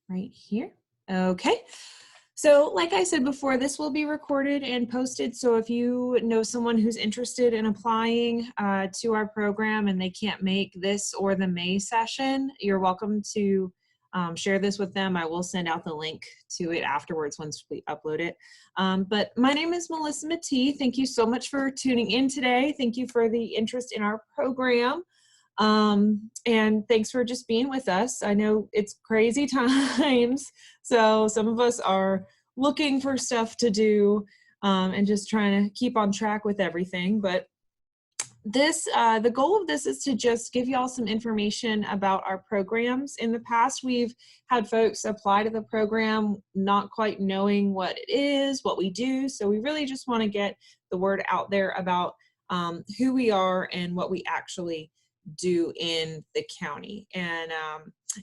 right here. Okay. So like I said before, this will be recorded and posted. So if you know someone who's interested in applying to our program and they can't make this or the May session, you're welcome to share this with them. I will send out the link to it afterwards once we upload it. But my name is Melissa Matee. Thank you so much for tuning in today. Thank you for the interest in our program. And thanks for just being with us. I know it's crazy times, so some of us are looking for stuff to do and just trying to keep on track with everything. But this, the goal of this is to just give y'all some information about our programs. In the past, we've had folks apply to the program not quite knowing what it is, what we do. So we really just want to get the word out there about who we are and what we actually do in the county. And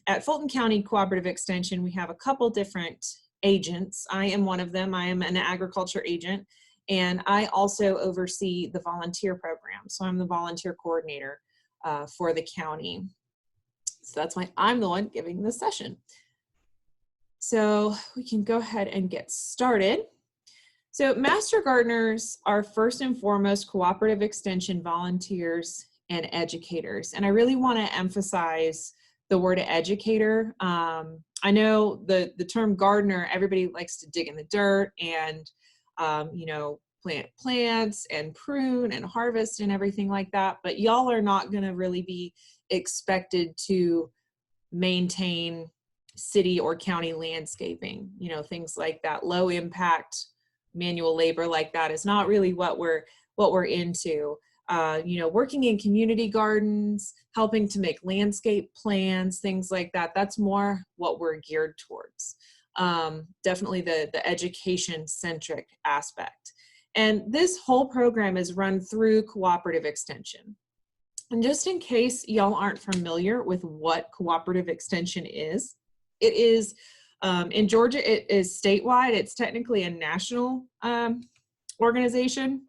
at Fulton County Cooperative Extension, we have a couple different agents. I am one of them. I am an agriculture agent, and I also oversee the volunteer program. So I'm the volunteer coordinator for the county. So that's why I'm the one giving this session. So we can go ahead and get started. So Master Gardeners are first and foremost cooperative extension volunteers and educators. And I really want to emphasize the word educator. I know the term gardener, everybody likes to dig in the dirt and, you know, plant plants and prune and harvest and everything like that. But y'all are not going to really be expected to maintain city or county landscaping, you know, things like that. Low impact manual labor like that is not really what we're into. You know, working in community gardens, helping to make landscape plans, things like that. That's more what we're geared towards. Definitely the education-centric aspect. And this whole program is run through Cooperative Extension. And just in case y'all aren't familiar with what Cooperative Extension is, it is, in Georgia, it is statewide. It's technically a national organization.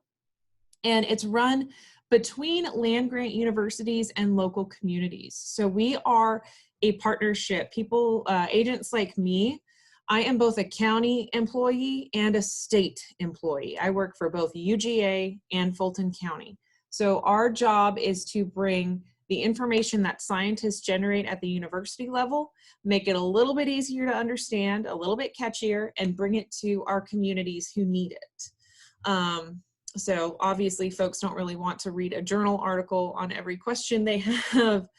And it's run between land-grant universities and local communities. So we are a partnership. Agents like me, I am both a county employee and a state employee. I work for both UGA and Fulton County. So our job is to bring the information that scientists generate at the university level, make it a little bit easier to understand, a little bit catchier, and bring it to our communities who need it. So obviously folks don't really want to read a journal article on every question they have.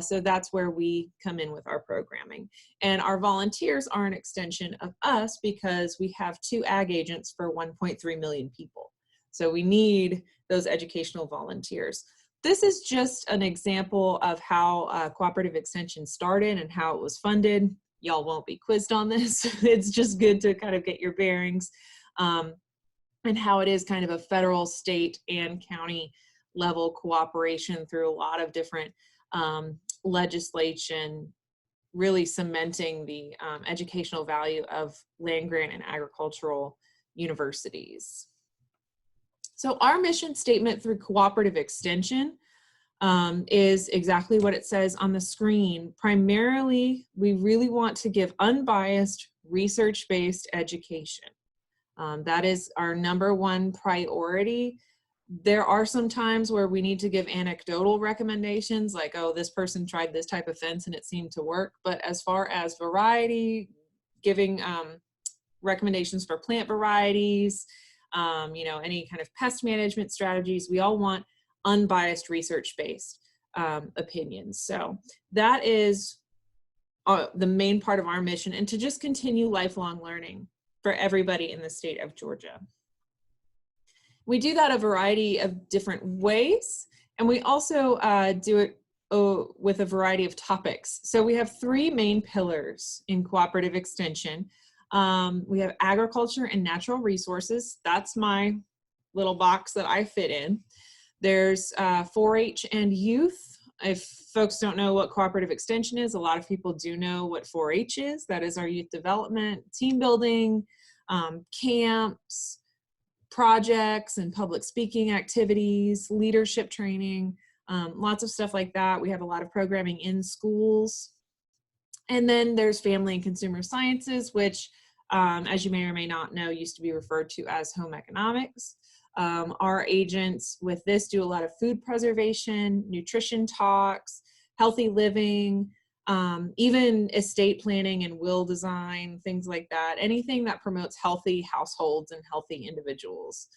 So that's where we come in with our programming. And our volunteers are an extension of us because we have 2 ag agents for 1.3 million people. So we need those educational volunteers. This is just an example of how Cooperative Extension started and how it was funded. Y'all won't be quizzed on this. It's just good to kind of get your bearings. And how it is kind of a federal, state, and county level cooperation through a lot of different legislation, really cementing the educational value of land-grant and agricultural universities. So our mission statement through Cooperative Extension is exactly what it says on the screen. Primarily, we really want to give unbiased, research-based education. That is our #1 priority. There are some times where we need to give anecdotal recommendations, like, oh, this person tried this type of fence and it seemed to work. But as far as variety, giving recommendations for plant varieties, you know, any kind of pest management strategies, we all want unbiased research-based opinions. So that is the main part of our mission, and to just continue lifelong learning for everybody in the state of Georgia. We do that a variety of different ways, and we also do it with a variety of topics. So we have 3 main pillars in Cooperative Extension. We have agriculture and natural resources. That's my little box that I fit in. There's 4-H and youth. If folks don't know what Cooperative Extension is, a lot of people do know what 4-H is. That is our youth development, team building, camps, projects and public speaking activities, leadership training, lots of stuff like that. We have a lot of programming in schools. And then there's family and consumer sciences, which, as you may or may not know, used to be referred to as home economics. Our agents with this do a lot of food preservation, nutrition talks, healthy living, even estate planning and will design, things like that. Anything that promotes healthy households and healthy individuals.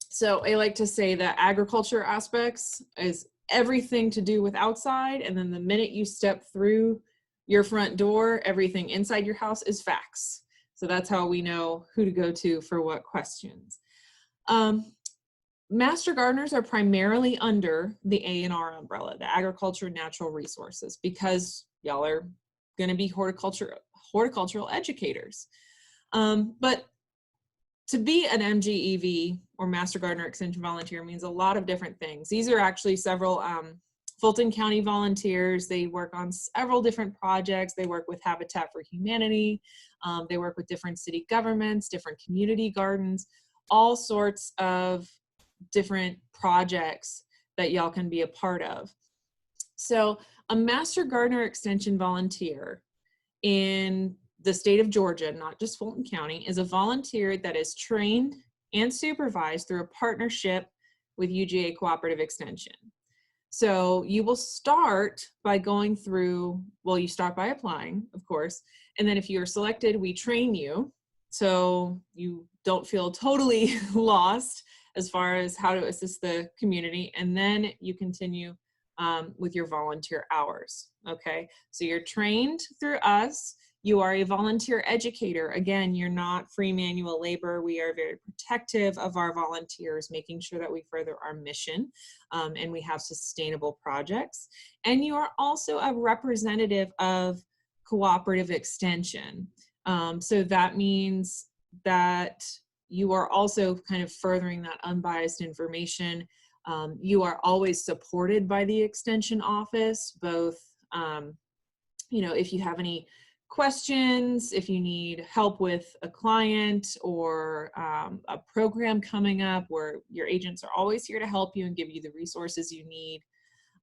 So I like to say that agriculture aspects is everything to do with outside, and then the minute you step through your front door, everything inside your house is facts. So that's how we know who to go to for what questions. Master gardeners are primarily under the A&R umbrella, the Agriculture and Natural Resources, because y'all are going to be horticultural educators. But to be an MGEV or Master Gardener Extension volunteer means a lot of different things. These are actually several Fulton County volunteers. They work on several different projects. They work with Habitat for Humanity. They work with different city governments, different community gardens, all sorts of different projects that y'all can be a part of. So a Master Gardener Extension volunteer in the state of Georgia, not just Fulton County, is a volunteer that is trained and supervised through a partnership with UGA Cooperative Extension. So you will start by going through, well, you start by applying, of course, and then if you're selected, we train you so you don't feel totally lost as far as how to assist the community, and then you continue with your volunteer hours, okay? So you're trained through us. You are a volunteer educator. Again, you're not free manual labor. We are very protective of our volunteers, making sure that we further our mission and we have sustainable projects. And you are also a representative of Cooperative Extension. So that means that you are also kind of furthering that unbiased information. You are always supported by the Extension office, both, you know, if you have any questions, if you need help with a client or a program coming up, where your agents are always here to help you and give you the resources you need.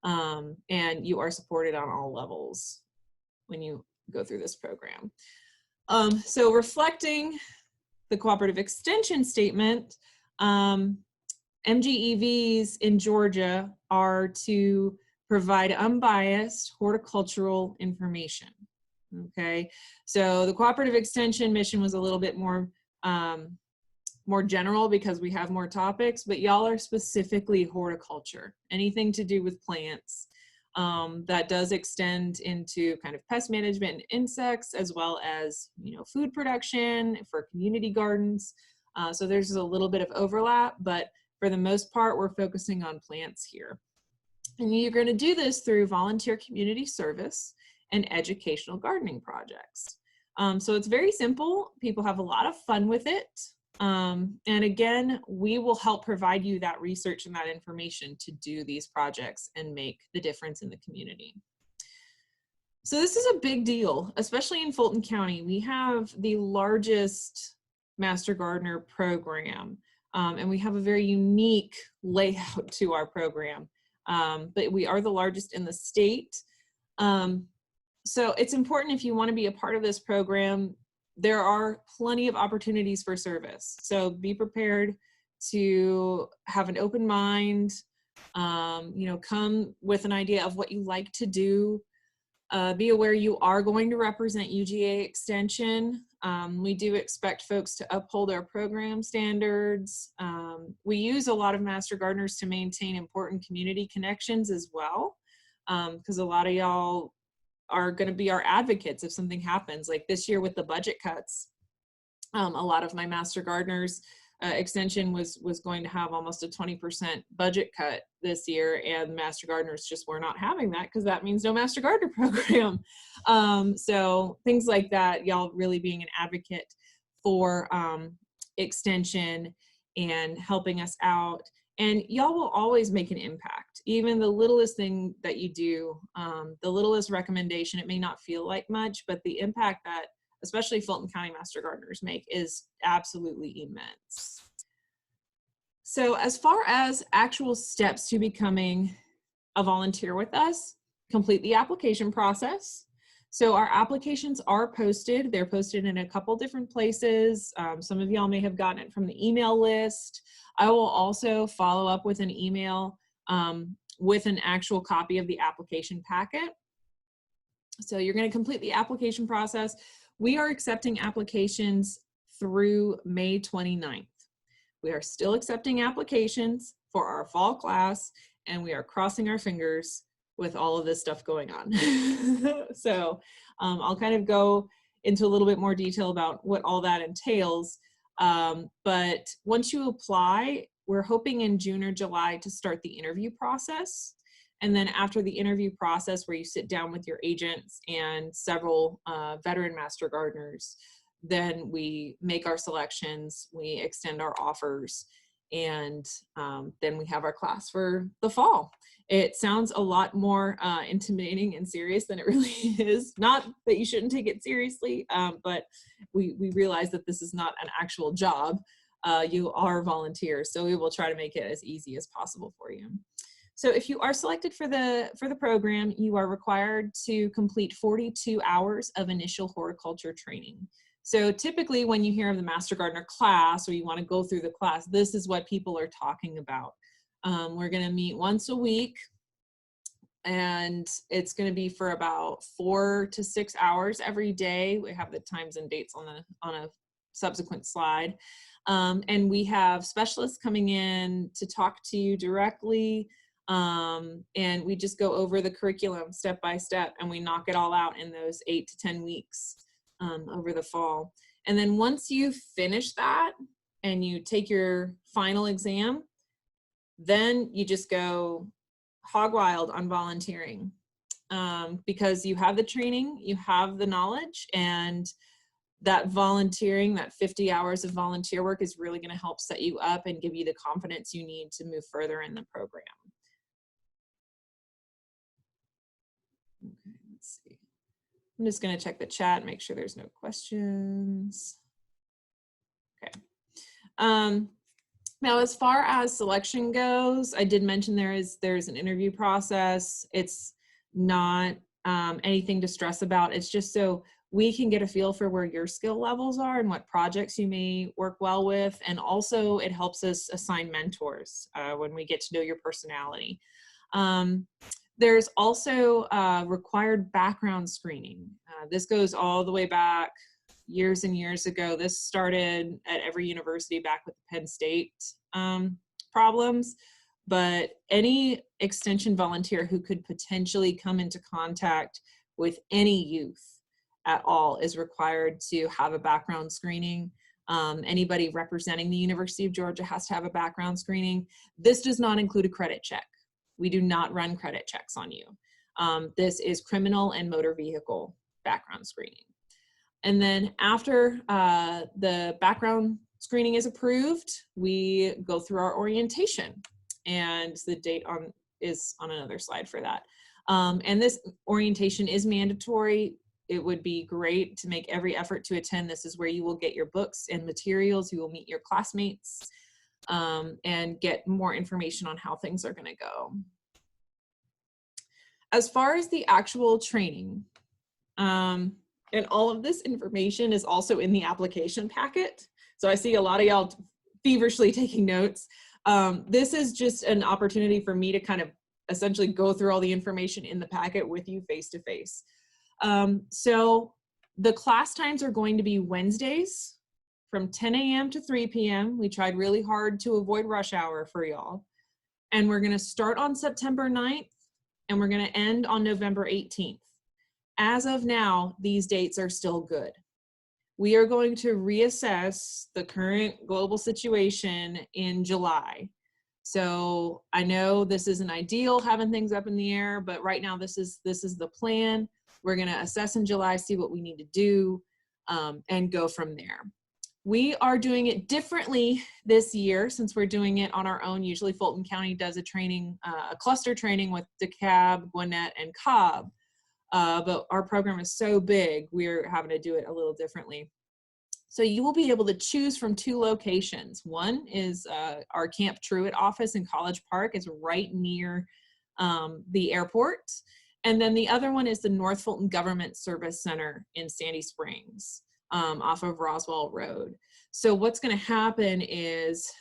And you are supported on all levels when you go through this program. So reflecting the Cooperative Extension statement, MGEVs in Georgia are to provide unbiased horticultural information. Okay, so the Cooperative Extension mission was a little bit more general because we have more topics, but y'all are specifically horticulture, anything to do with plants. That does extend into kind of pest management and insects, as well as, you know, food production for community gardens. So there's a little bit of overlap, but for the most part, we're focusing on plants here. And you're going to do this through volunteer community service and educational gardening projects. So it's very simple. People have a lot of fun with it. And again, we will help provide you that research and that information to do these projects and make the difference in the community. So this is a big deal, especially in Fulton County. We have the largest Master Gardener program, and we have a very unique layout to our program, but we are the largest in the state. So it's important, if you want to be a part of this program, there are plenty of opportunities for service. So be prepared to have an open mind, you know, come with an idea of what you like to do. Be aware you are going to represent UGA Extension. We do expect folks to uphold our program standards. We use a lot of Master Gardeners to maintain important community connections as well, because a lot of y'all are going to be our advocates if something happens. Like this year with the budget cuts, a lot of my Master Gardeners Extension was going to have almost a 20% budget cut this year, and Master Gardeners just were not having that because that means no Master Gardener program. So things like that, y'all really being an advocate for Extension and helping us out. And y'all will always make an impact. Even the littlest thing that you do, the littlest recommendation, it may not feel like much, but the impact that especially Fulton County Master Gardeners make is absolutely immense. So as far as actual steps to becoming a volunteer with us, complete the application process. So our applications are posted. They're posted in a couple different places. Some of y'all may have gotten it from the email list. I will also follow up with an email with an actual copy of the application packet. So you're going to complete the application process. We are accepting applications through May 29th. We are still accepting applications for our fall class, and we are crossing our fingers with all of this stuff going on. So I'll kind of go into a little bit more detail about what all that entails. But once you apply, we're hoping in June or July to start the interview process. And then after the interview process, where you sit down with your agents and several veteran master gardeners, then we make our selections, we extend our offers, and then we have our class for the fall. It sounds a lot more intimidating and serious than it really is. Not that you shouldn't take it seriously, but we realize that this is not an actual job. You are volunteers, so we will try to make it as easy as possible for you. So if you are selected for the program, you are required to complete 42 hours of initial horticulture training. So typically when you hear of the Master Gardener class, or you want to go through the class, this is what people are talking about. We're going to meet once a week, and it's going to be for about 4 to 6 hours every day. We have the times and dates on a subsequent slide. And we have specialists coming in to talk to you directly. And we just go over the curriculum step by step, and we knock it all out in those 8 to 10 weeks over the fall. And then once you finish that and you take your final exam, then you just go hog wild on volunteering, because you have the training, you have the knowledge, and that volunteering, that 50 hours of volunteer work is really going to help set you up and give you the confidence you need to move further in the program. Okay, let's see. I'm just going to check the chat and make sure there's no questions. Okay. Now, as far as selection goes, I did mention there's an interview process. It's not anything to stress about. It's just so we can get a feel for where your skill levels are and what projects you may work well with. And also it helps us assign mentors when we get to know your personality. There's also required background screening. This goes all the way back years and years ago. This started at every university back with the Penn State problems, but any extension volunteer who could potentially come into contact with any youth at all is required to have a background screening. Anybody representing the University of Georgia has to have a background screening. This does not include a credit check. We do not run credit checks on you. This is criminal and motor vehicle background screening. And then after the background screening is approved, we go through our orientation, and the date is on another slide for that. And this orientation is mandatory. It would be great to make every effort to attend. This is where you will get your books and materials. You will meet your classmates and get more information on how things are going to go. As far as the actual training, and all of this information is also in the application packet. So I see a lot of y'all feverishly taking notes. This is just an opportunity for me to kind of essentially go through all the information in the packet with you face to face. So the class times are going to be Wednesdays from 10 a.m. to 3 p.m. We tried really hard to avoid rush hour for y'all. And we're going to start on September 9th, and we're going to end on November 18th. As of now, these dates are still good. We are going to reassess the current global situation in July. So I know this isn't ideal having things up in the air, but right now this is the plan. We're going to assess in July, see what we need to do, and go from there. We are doing it differently this year since we're doing it on our own. Usually Fulton County does a training, a cluster training with DeKalb, Gwinnett, and Cobb. But our program is so big, we're having to do it a little differently. So you will be able to choose from 2 locations. One is our Camp Truett office in College Park. It's right near the airport. And then the other one is the North Fulton Government Service Center in Sandy Springs, off of Roswell Road. So what's going to happen is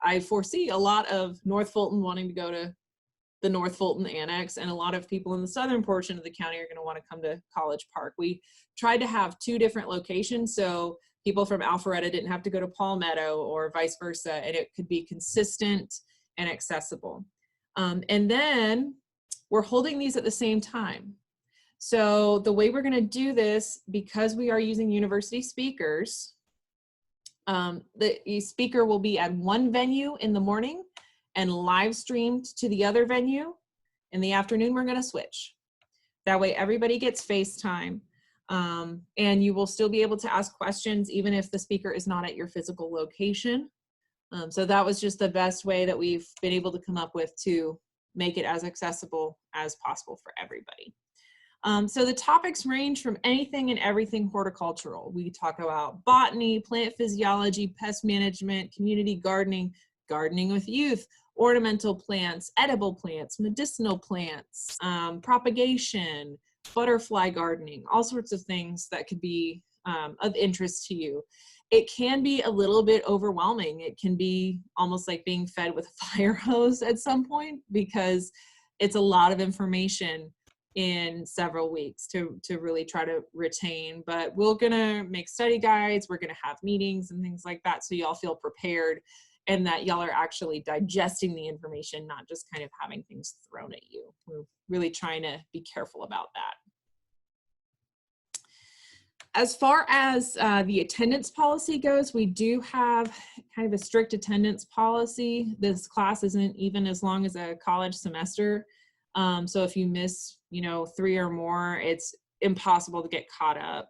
I foresee a lot of North Fulton wanting to go to the North Fulton Annex, and a lot of people in the southern portion of the county are going to want to come to College Park. We tried to have 2 different locations, so people from Alpharetta didn't have to go to Palmetto or vice versa, and it could be consistent and accessible. And then we're holding these at the same time. So the way we're going to do this, because we are using university speakers, the speaker will be at one venue in the morning and live streamed to the other venue. In the afternoon, we're going to switch. That way everybody gets FaceTime, and you will still be able to ask questions even if the speaker is not at your physical location. So that was just the best way that we've been able to come up with to make it as accessible as possible for everybody. So the topics range from anything and everything horticultural. We talk about botany, plant physiology, pest management, community gardening, gardening with youth, ornamental plants, edible plants, medicinal plants, propagation, butterfly gardening, all sorts of things that could be of interest to you. It can be a little bit overwhelming. It can be almost like being fed with a fire hose at some point, because it's a lot of information in several weeks to really try to retain. But we're gonna make study guides, we're gonna have meetings and things like that, so y'all feel prepared and that y'all are actually digesting the information, not just kind of having things thrown at you. We're really trying to be careful about that. As far as the attendance policy goes, we do have kind of a strict attendance policy. This class isn't even as long as a college semester. So if you miss, 3 or more, it's impossible to get caught up.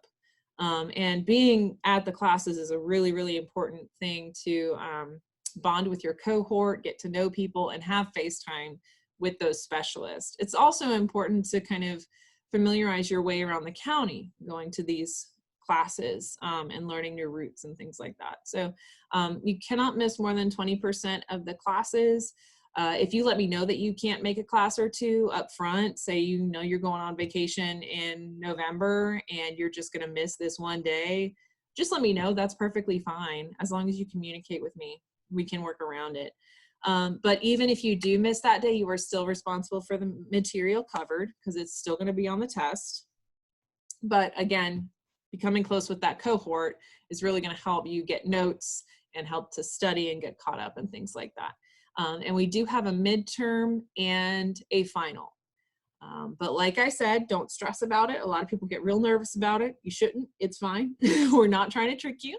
And being at the classes is a really, really important thing to bond with your cohort, get to know people, and have FaceTime with those specialists. It's also important to kind of familiarize your way around the county, going to these classes and learning your routes and things like that. So you cannot miss more than 20% of the classes. If you let me know that you can't make a class or 2 up front, say you're going on vacation in November and you're just going to miss this one day, just let me know. That's perfectly fine. As long as you communicate with me, we can work around it. But even if you do miss that day, you are still responsible for the material covered, because it's still going to be on the test. But again, becoming close with that cohort is really going to help you get notes and help to study and get caught up and things like that. And we do have a midterm and a final. But like I said, don't stress about it. A lot of people get real nervous about it. You shouldn't. It's fine. We're not trying to trick you.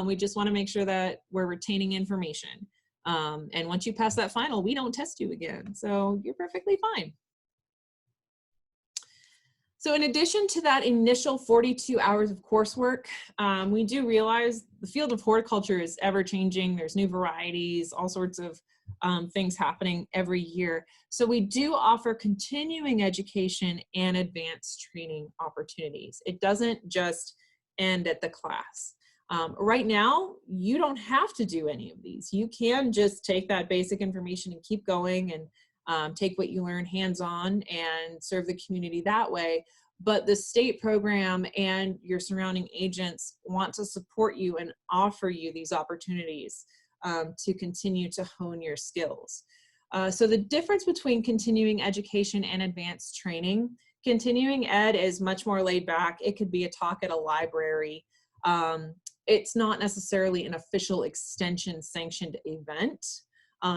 We just want to make sure that we're retaining information. And once you pass that final, we don't test you again. So you're perfectly fine. So in addition to that initial 42 hours of coursework, we do realize the field of horticulture is ever changing. There's new varieties, all sorts of things happening every year. So we do offer continuing education and advanced training opportunities. It doesn't just end at the class. Right now, you don't have to do any of these. You can just take that basic information and keep going and take what you learn hands-on and serve the community that way. But the state program and your surrounding agents want to support you and offer you these opportunities to continue to hone your skills. So the difference between continuing education and advanced training, continuing ed is much more laid back. It could be a talk at a library. It's not necessarily an official extension sanctioned event.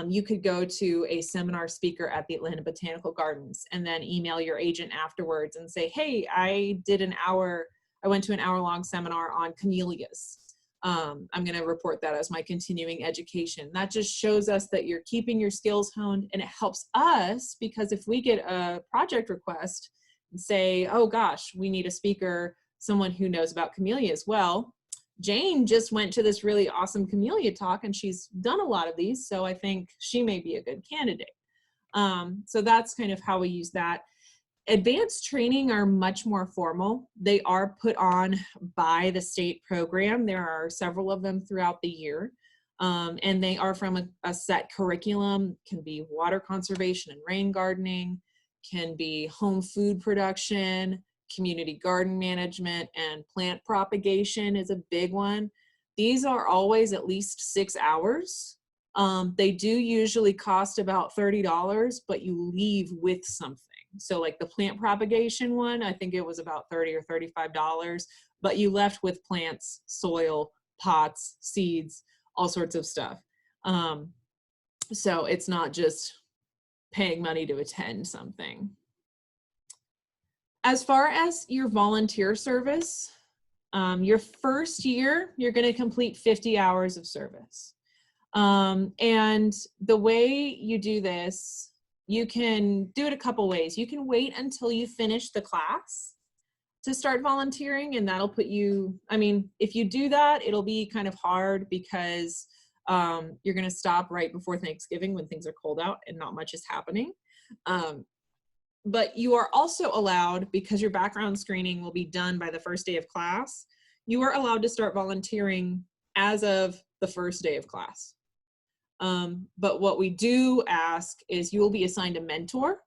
You could go to a seminar speaker at the Atlanta Botanical Gardens and then email your agent afterwards and say, hey, I went to an hour-long seminar on camellias. I'm going to report that as my continuing education. That just shows us that you're keeping your skills honed, and it helps us because if we get a project request and say, oh gosh, we need a speaker, someone who knows about camellias. Well, Jane just went to this really awesome camellia talk and she's done a lot of these, so I think she may be a good candidate. So that's kind of how we use that. Advanced training are much more formal. They are put on by the state program. There are several of them throughout the year, and they are from a set curriculum. Can be water conservation and rain gardening, can be home food production, community garden management, and plant propagation is a big one. These are always at least 6 hours. They do usually cost about $30, but you leave with something. So like the plant propagation one, I think it was about $30 or $35, but you left with plants, soil, pots, seeds, all sorts of stuff. So it's not just paying money to attend something. As far as your volunteer service, your first year, you're going to complete 50 hours of service. And the way you do this, you can do it a couple ways. You can wait until you finish the class to start volunteering, and that'll put you, I mean, if you do that, it'll be kind of hard because you're going to stop right before Thanksgiving when things are cold out and not much is happening. But you are also allowed, because your background screening will be done by the first day of class, you are allowed to start volunteering as of the first day of class. But what we do ask is you will be assigned a mentor.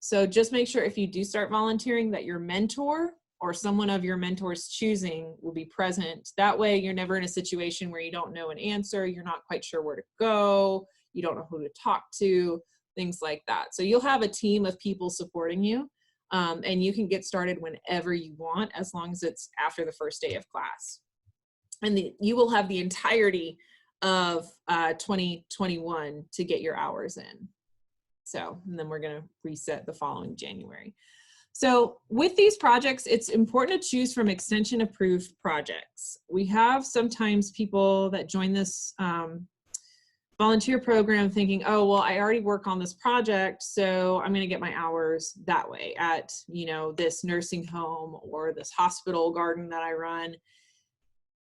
So just make sure if you do start volunteering that your mentor or someone of your mentor's choosing will be present. That way you're never in a situation where you don't know an answer, you're not quite sure where to go, you don't know who to talk to, things like that. So you'll have a team of people supporting you, and you can get started whenever you want, as long as it's after the first day of class. And you will have the entirety of 2021 to get your hours in. So, and then we're going to reset the following January. So with these projects, it's important to choose from extension approved projects. We have sometimes people that join this volunteer program thinking, oh, well, I already work on this project, so I'm going to get my hours that way at, you know, this nursing home or this hospital garden that I run.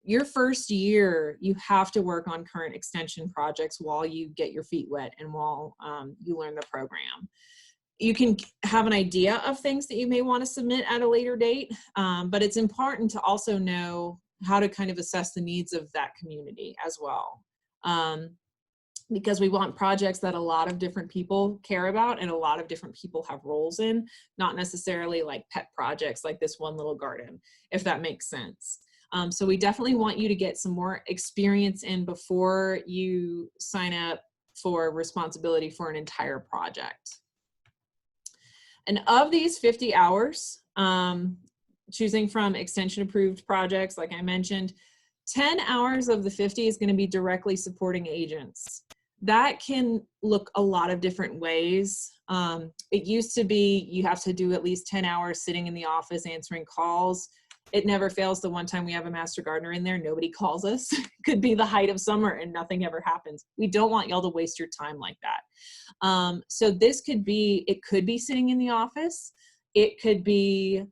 Your first year, you have to work on current extension projects while you get your feet wet and while you learn the program. You can have an idea of things that you may want to submit at a later date, but it's important to also know how to kind of assess the needs of that community as well. Because we want projects that a lot of different people care about and a lot of different people have roles in, not necessarily like pet projects like this one little garden, if that makes sense. So we definitely want you to get some more experience in before you sign up for responsibility for an entire project. And of these 50 hours, choosing from extension approved projects, like I mentioned, 10 hours of the 50 is going to be directly supporting agents. That can look a lot of different ways. It used to be you have to do at least 10 hours sitting in the office answering calls. It never fails. The one time we have a master gardener in there, nobody calls us. Could be the height of summer and nothing ever happens. We don't want y'all to waste your time like that. So this could be, it could be sitting in the office. It could be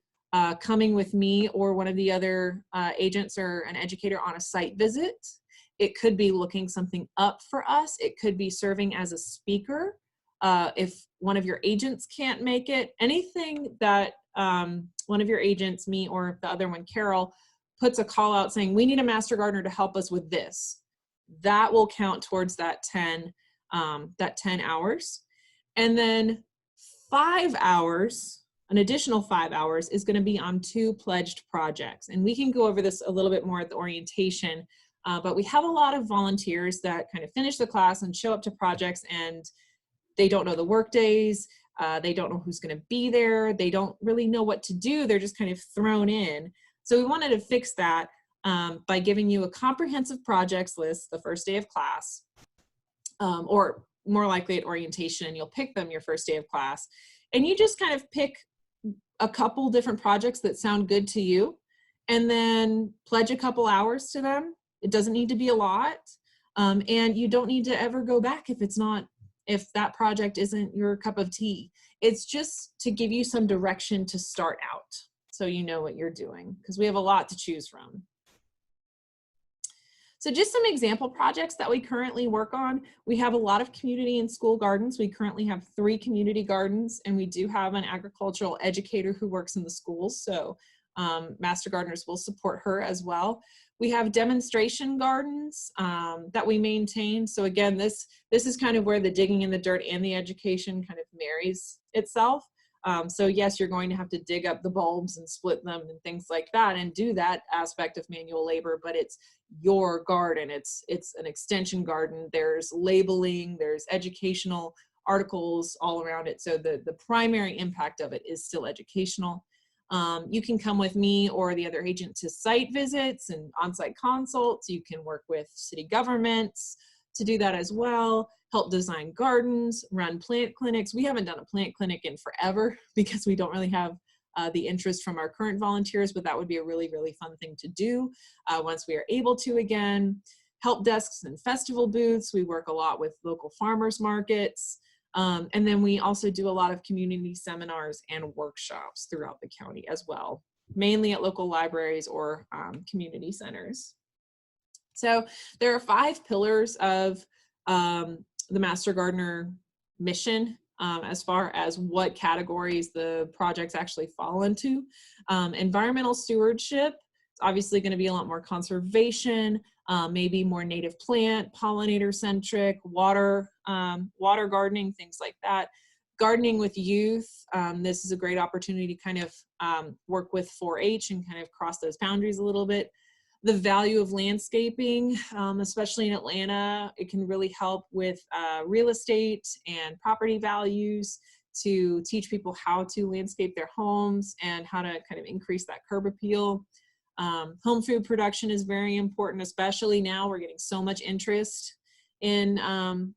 coming with me or one of the other agents or an educator on a site visit. It could be looking something up for us. It could be serving as a speaker. If one of your agents can't make it, anything that one of your agents, me or the other one, Carol, puts a call out saying, we need a master gardener to help us with this, that will count towards that 10 hours. And then 5 hours, an additional 5 hours is going to be on 2 pledged projects. And we can go over this a little bit more at the orientation, but we have a lot of volunteers that kind of finish the class and show up to projects and they don't know the work days. They don't know who's going to be there. They don't really know what to do. They're just kind of thrown in. So we wanted to fix that by giving you a comprehensive projects list the first day of class, or more likely at orientation, and you'll pick them your first day of class. And you just kind of pick a couple different projects that sound good to you and then pledge a couple hours to them. It doesn't need to be a lot. And you don't need to ever go back if that project isn't your cup of tea. It's just to give you some direction to start out so you know what you're doing, because we have a lot to choose from. So just some example projects that we currently work on. We have a lot of community and school gardens. We currently have 3 community gardens, and we do have an agricultural educator who works in the schools. So master gardeners will support her as well. We have demonstration gardens that we maintain. So again, this is kind of where the digging in the dirt and the education kind of marries itself. So yes, you're going to have to dig up the bulbs and split them and things like that and do that aspect of manual labor, but it's your garden. It's an extension garden. There's labeling, there's educational articles all around it. So the primary impact of it is still educational. You can come with me or the other agent to site visits and on-site consults. You can work with city governments to do that as well, help design gardens, run plant clinics. We haven't done a plant clinic in forever because we don't really have the interest from our current volunteers, but that would be a really, really fun thing to do once we are able to again. Help desks and festival booths. We work a lot with local farmers markets. And then we also do a lot of community seminars and workshops throughout the county as well, mainly at local libraries or community centers. So there are 5 pillars of the Master Gardener mission as far as what categories the projects actually fall into. Environmental stewardship, it's obviously going to be a lot more conservation, maybe more native plant, pollinator centric, water gardening, things like that. Gardening with youth, this is a great opportunity to kind of work with 4-H and kind of cross those boundaries a little bit. The value of landscaping, especially in Atlanta, it can really help with real estate and property values to teach people how to landscape their homes and how to kind of increase that curb appeal. Home food production is very important, especially now we're getting so much interest in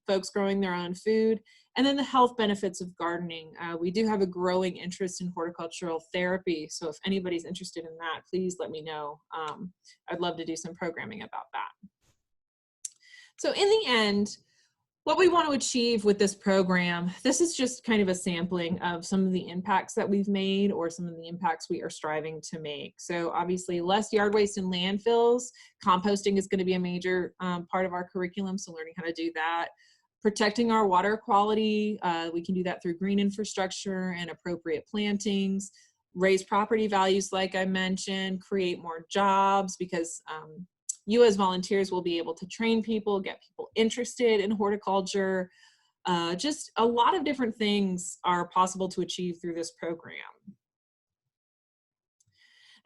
folks growing their own food. And then the health benefits of gardening. We do have a growing interest in horticultural therapy. So if anybody's interested in that, please let me know. I'd love to do some programming about that. So in the end, what we want to achieve with this program, this is just kind of a sampling of some of the impacts that we've made or some of the impacts we are striving to make. So obviously less yard waste in landfills. Composting is going to be a major part of our curriculum, so learning how to do that. Protecting our water quality, we can do that through green infrastructure and appropriate plantings. Raise property values, like I mentioned, create more jobs because you as volunteers will be able to train people, get people interested in horticulture. Just a lot of different things are possible to achieve through this program.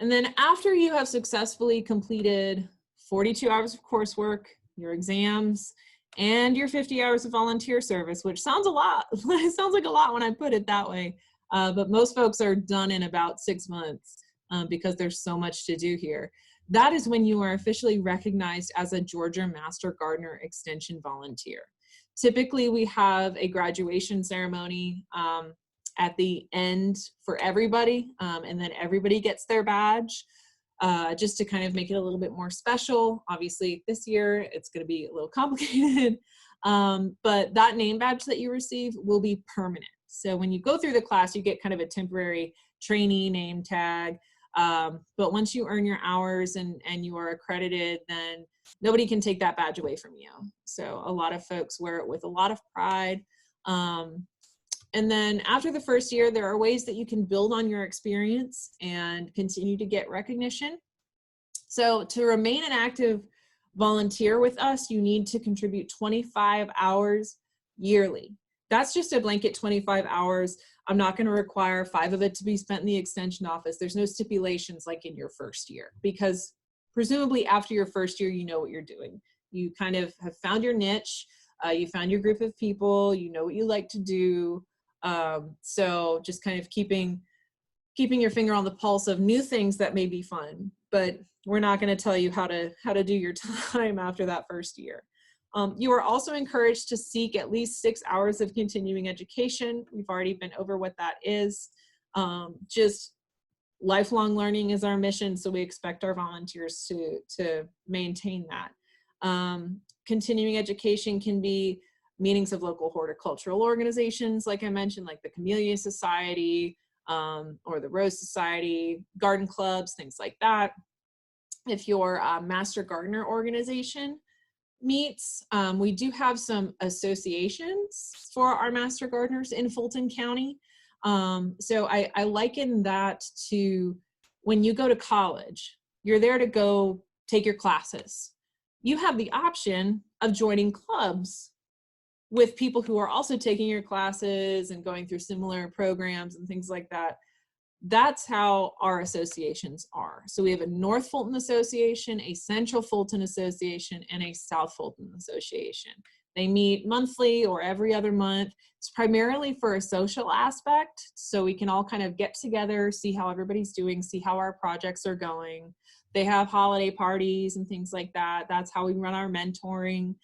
And then after you have successfully completed 42 hours of coursework, your exams, and your 50 hours of volunteer service, which sounds a lot. It sounds like a lot when I put it that way. But most folks are done in about 6 months because there's so much to do here. That is when you are officially recognized as a Georgia Master Gardener Extension volunteer. Typically, we have a graduation ceremony at the end for everybody, and then everybody gets their badge. Just to kind of make it a little bit more special. Obviously this year it's going to be a little complicated, but that name badge that you receive will be permanent. So when you go through the class, you get kind of a temporary trainee name tag, but once you earn your hours and you are accredited, then nobody can take that badge away from you. So a lot of folks wear it with a lot of pride. And then after the first year, there are ways that you can build on your experience and continue to get recognition. So to remain an active volunteer with us, you need to contribute 25 hours yearly. That's just a blanket 25 hours. I'm not going to require 5 of it to be spent in the extension office. There's no stipulations like in your first year, because presumably after your first year, you know what you're doing. You kind of have found your niche. You found your group of people. You know what you like to do. So just kind of keeping your finger on the pulse of new things that may be fun, but we're not going to tell you how to do your time after that first year. You are also encouraged to seek at least 6 hours of continuing education. We've already been over what that is. Just lifelong learning is our mission, so we expect our volunteers to maintain that. Continuing education can be meetings of local horticultural organizations, like I mentioned, like the Camellia Society or the Rose Society, garden clubs, things like that. If your Master Gardener organization meets, we do have some associations for our Master Gardeners in Fulton County. So I liken that to when you go to college, you're there to go take your classes. You have the option of joining clubs with people who are also taking your classes and going through similar programs and things like that. That's how our associations are. So we have a North Fulton Association, a Central Fulton Association, and a South Fulton Association. They meet monthly or every other month. It's primarily for a social aspect, so we can all kind of get together, see how everybody's doing, see how our projects are going. They have holiday parties and things like that. That's how we run our mentoring.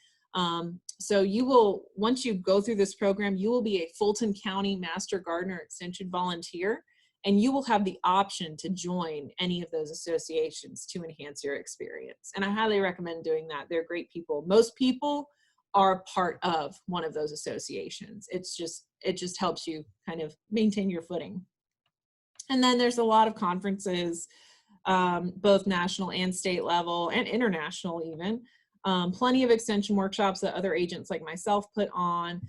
So you will, once you go through this program, you will be a Fulton County Master Gardener Extension volunteer, and you will have the option to join any of those associations to enhance your experience. And I highly recommend doing that. They're great people. Most people are part of one of those associations. It just helps you kind of maintain your footing. And then there's a lot of conferences, both national and state level and international even. Plenty of extension workshops that other agents like myself put on.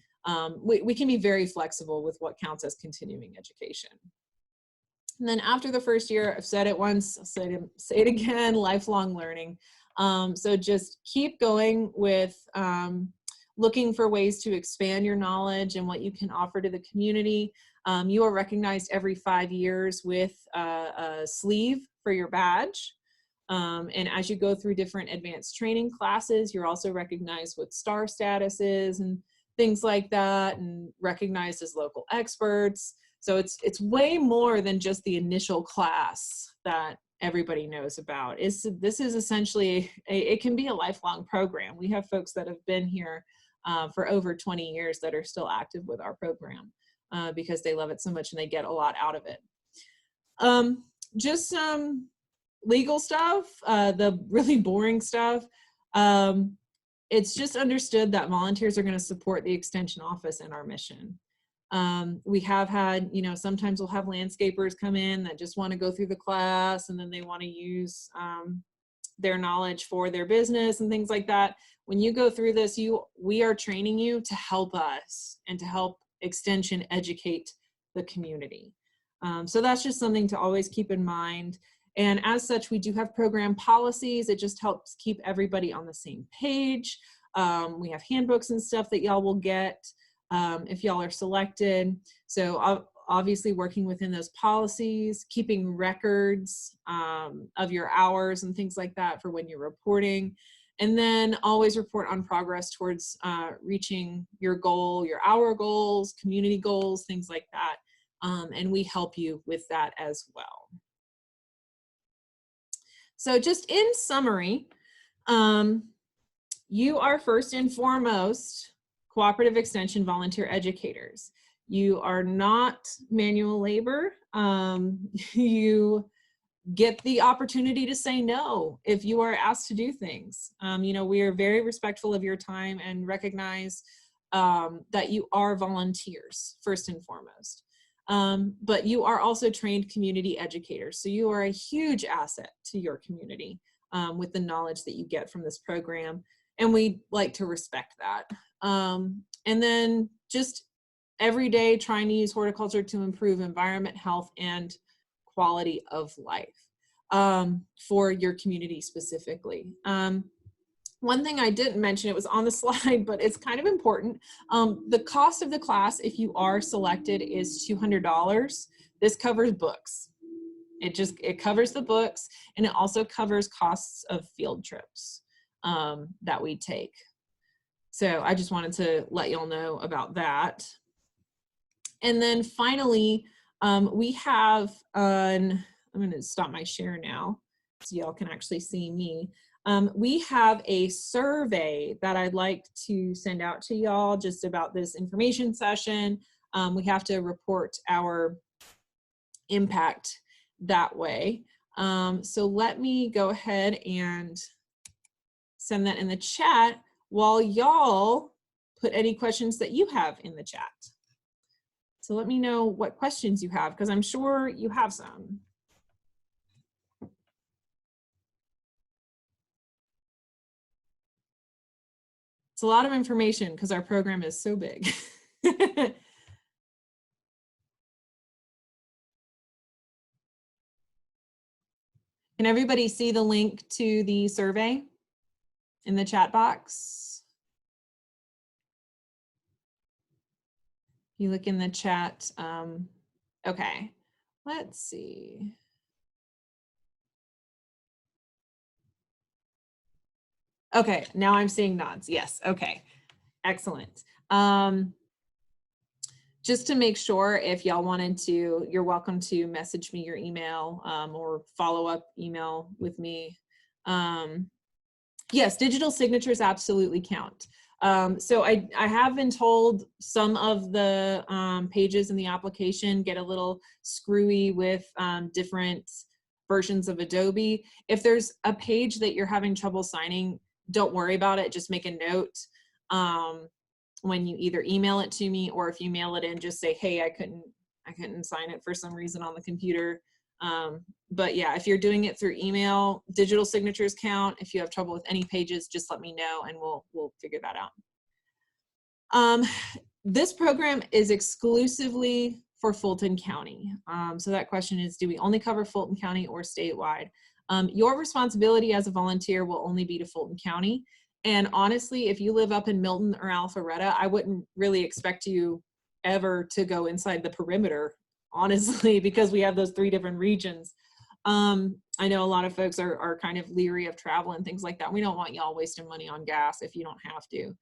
We can be very flexible with what counts as continuing education. And then after the first year, I've said it once, I'll say it again, lifelong learning. So just keep going with looking for ways to expand your knowledge and what you can offer to the community. You are recognized every 5 years with a sleeve for your badge. And as you go through different advanced training classes, you're also recognized with star statuses and things like that, and recognized as local experts. So it's way more than just the initial class that everybody knows about. This is essentially, it can be a lifelong program. We have folks that have been here for over 20 years that are still active with our program because they love it so much and they get a lot out of it. Just some legal stuff, the really boring stuff. It's just understood that volunteers are going to support the Extension Office and our mission. We have had, sometimes we'll have landscapers come in that just want to go through the class and then they want to use their knowledge for their business and things like that. When you go through this, we are training you to help us and to help Extension educate the community. So that's just something to always keep in mind. And as such, we do have program policies. It just helps keep everybody on the same page. We have handbooks and stuff that y'all will get if y'all are selected. So obviously working within those policies, keeping records of your hours and things like that for when you're reporting. And then always report on progress towards reaching your goal, your hour goals, community goals, things like that. And we help you with that as well. So just in summary, you are first and foremost Cooperative Extension volunteer educators. You are not manual labor. You get the opportunity to say no if you are asked to do things. We are very respectful of your time and recognize that you are volunteers first and foremost. But you are also trained community educators. So you are a huge asset to your community with the knowledge that you get from this program. And we like to respect that. And then just every day trying to use horticulture to improve environment, health, and quality of life for your community specifically. One thing I didn't mention, it was on the slide, but it's kind of important. The cost of the class, if you are selected, is $200. This covers books. It covers the books, and it also covers costs of field trips that we take. So I just wanted to let y'all know about that. And then finally, we have I'm going to stop my share now so y'all can actually see me. We have a survey that I'd like to send out to y'all just about this information session. We have to report our impact that way. So let me go ahead and send that in the chat while y'all put any questions that you have in the chat. So let me know what questions you have, because I'm sure you have some. It's a lot of information because our program is so big. Can everybody see the link to the survey in the chat box? You look in the chat. Okay, let's see. Okay, now I'm seeing nods. Yes, okay, excellent. Just to make sure, if y'all wanted to, you're welcome to message me your email or follow up email with me. Yes, digital signatures absolutely count. So I have been told some of the pages in the application get a little screwy with different versions of Adobe. If there's a page that you're having trouble signing, don't worry about it. Just make a note when you either email it to me, or if you mail it in, just say, hey, I couldn't sign it for some reason on the computer. But yeah, if you're doing it through email, digital signatures count. If you have trouble with any pages, just let me know and we'll figure that out. This program is exclusively for Fulton County. So that question is, do we only cover Fulton County or statewide? Your responsibility as a volunteer will only be to Fulton County. And honestly, if you live up in Milton or Alpharetta, I wouldn't really expect you ever to go inside the perimeter, honestly, because we have those 3 different regions. I know a lot of folks are kind of leery of travel and things like that. We don't want y'all wasting money on gas if you don't have to.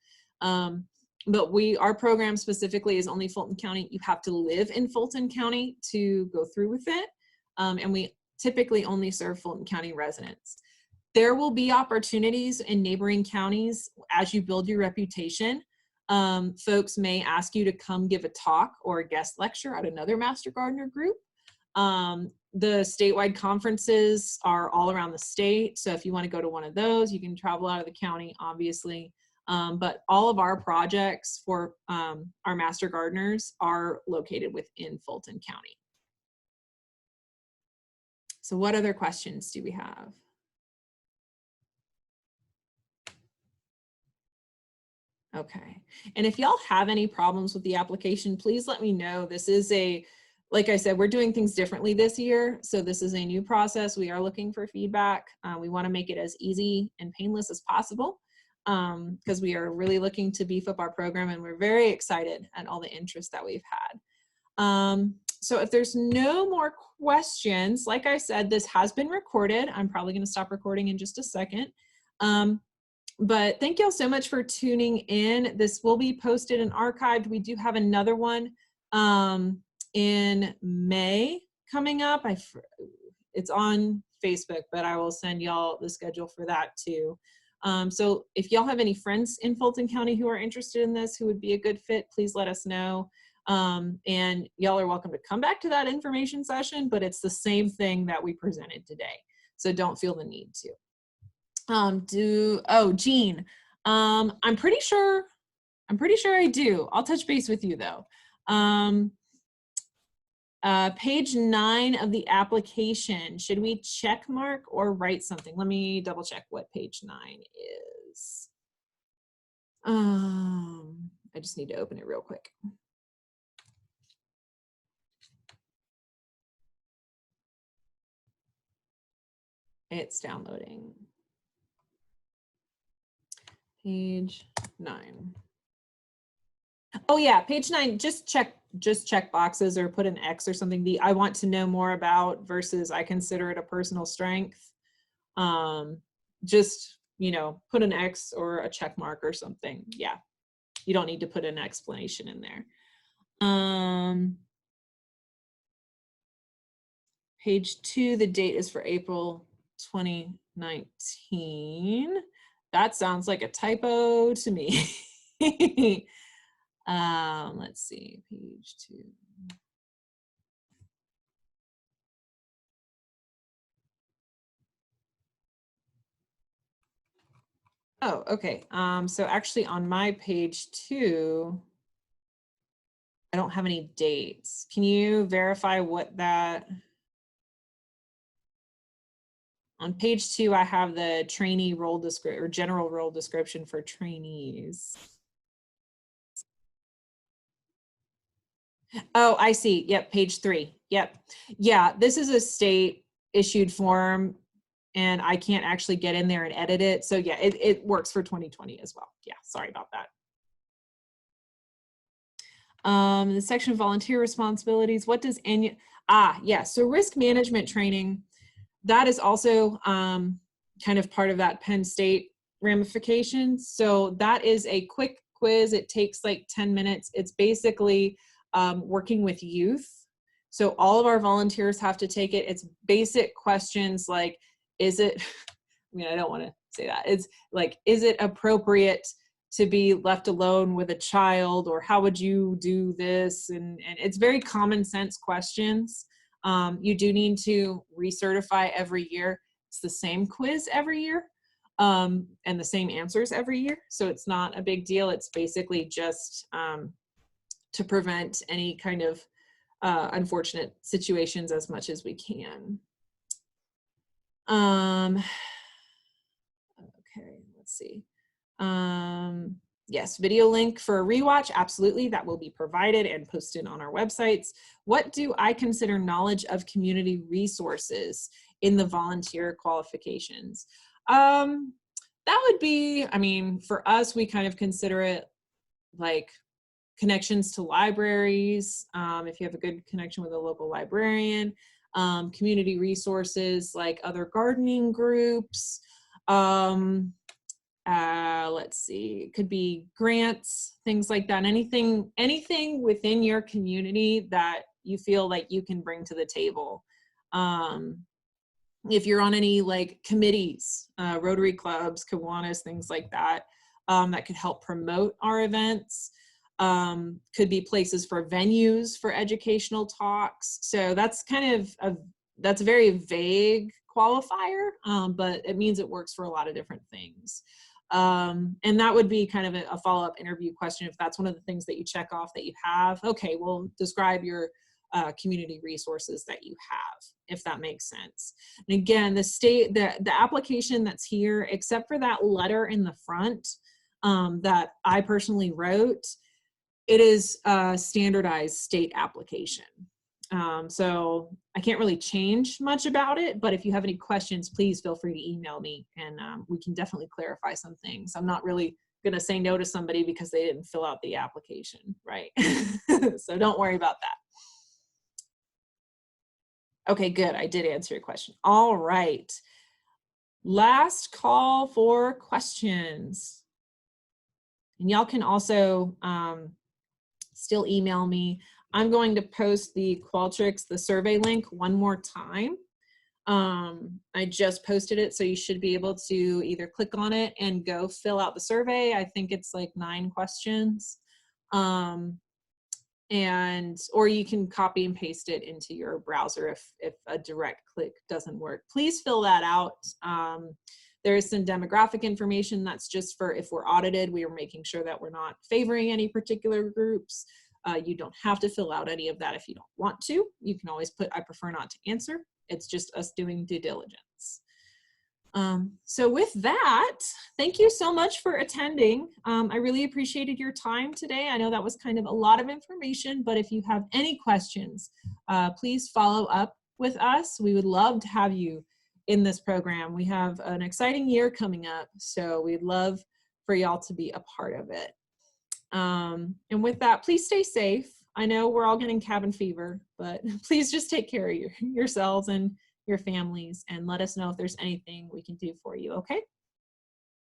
But our program specifically is only Fulton County. You have to live in Fulton County to go through with it. And we typically only serve Fulton County residents. There will be opportunities in neighboring counties as you build your reputation. Folks may ask you to come give a talk or a guest lecture at another Master Gardener group. The statewide conferences are all around the state. So if you want to go to one of those, you can travel out of the county, obviously. But all of our projects for our Master Gardeners are located within Fulton County. So what other questions do we have? Okay, and if y'all have any problems with the application, please let me know. This is like I said, we're doing things differently this year. So this is a new process. We are looking for feedback. We want to make it as easy and painless as possible because we are really looking to beef up our program, and we're very excited at all the interest that we've had. So if there's no more questions, like I said, this has been recorded. I'm probably going to stop recording in just a second. But thank y'all so much for tuning in. This will be posted and archived. We do have another one in May coming up. It's on Facebook, but I will send y'all the schedule for that too. So if y'all have any friends in Fulton County who are interested in this, who would be a good fit, please let us know. And y'all are welcome to come back to that information session, but it's the same thing that we presented today. So don't feel the need to. Jean, I'm pretty sure I do. I'll touch base with you though. Page 9 of the application, should we check mark or write something? Let me double check what page 9 is. I just need to open it real quick. It's downloading. Page 9. Oh yeah, page 9, just check boxes or put an X or something. The I want to know more about versus I consider it a personal strength. Just, put an X or a check mark or something. Yeah, you don't need to put an explanation in there. Page 2, the date is for April 2019. That sounds like a typo to me. Let's see, page 2. Oh, okay. So actually on my page 2, I don't have any dates. Can you verify what that? On page 2, I have the trainee role description or general role description for trainees. Oh, I see. Yep, page 3. Yep. Yeah, this is a state issued form and I can't actually get in there and edit it. So yeah, it works for 2020 as well. Yeah, sorry about that. The section of volunteer responsibilities, what does so risk management training, that is also kind of part of that Penn State ramification. So that is a quick quiz. It takes like 10 minutes. It's basically working with youth. So all of our volunteers have to take it. It's basic questions like, is it, I mean, I don't want to say that. It's like, is it appropriate to be left alone with a child, or how would you do this? And it's very common sense questions. You do need to recertify every year. It's the same quiz every year, and the same answers every year. So it's not a big deal. It's basically just to prevent any kind of unfortunate situations as much as we can. Okay, let's see. Yes, video link for a rewatch, absolutely, that will be provided and posted on our websites. What do I consider knowledge of community resources in the volunteer qualifications? That would be, I mean, for us, we kind of consider it like connections to libraries, if you have a good connection with a local librarian, community resources like other gardening groups, let's see, it could be grants, things like that. Anything within your community that you feel like you can bring to the table. If you're on any like committees, Rotary clubs, Kiwanis, things like that, that could help promote our events. Could be places for venues for educational talks. So that's kind of that's a very vague qualifier, but it means it works for a lot of different things. And that would be kind of a follow-up interview question if that's one of the things that you check off that you have. Okay, well, describe your community resources that you have, if that makes sense. And again, the application that's here, except for that letter in the front that I personally wrote, it is a standardized state application. So I can't really change much about it, but if you have any questions, please feel free to email me and we can definitely clarify some things. I'm not really gonna say no to somebody because they didn't fill out the application, right? So don't worry about that. Okay, good, I did answer your question. All right, last call for questions. And y'all can also still email me. I'm going to post the Qualtrics, the survey link one more time. I just posted it, so you should be able to either click on it and go fill out the survey. I think it's like 9 questions. Or you can copy and paste it into your browser if a direct click doesn't work. Please fill that out. There is some demographic information that's just for if we're audited, we are making sure that we're not favoring any particular groups. You don't have to fill out any of that if you don't want to. You can always put, I prefer not to answer. It's just us doing due diligence. So with that, thank you so much for attending. I really appreciated your time today. I know that was kind of a lot of information, but if you have any questions, please follow up with us. We would love to have you in this program. We have an exciting year coming up, so we'd love for y'all to be a part of it. And with that, please stay safe. I know we're all getting cabin fever, but please just take care of yourselves and your families and let us know if there's anything we can do for you, okay?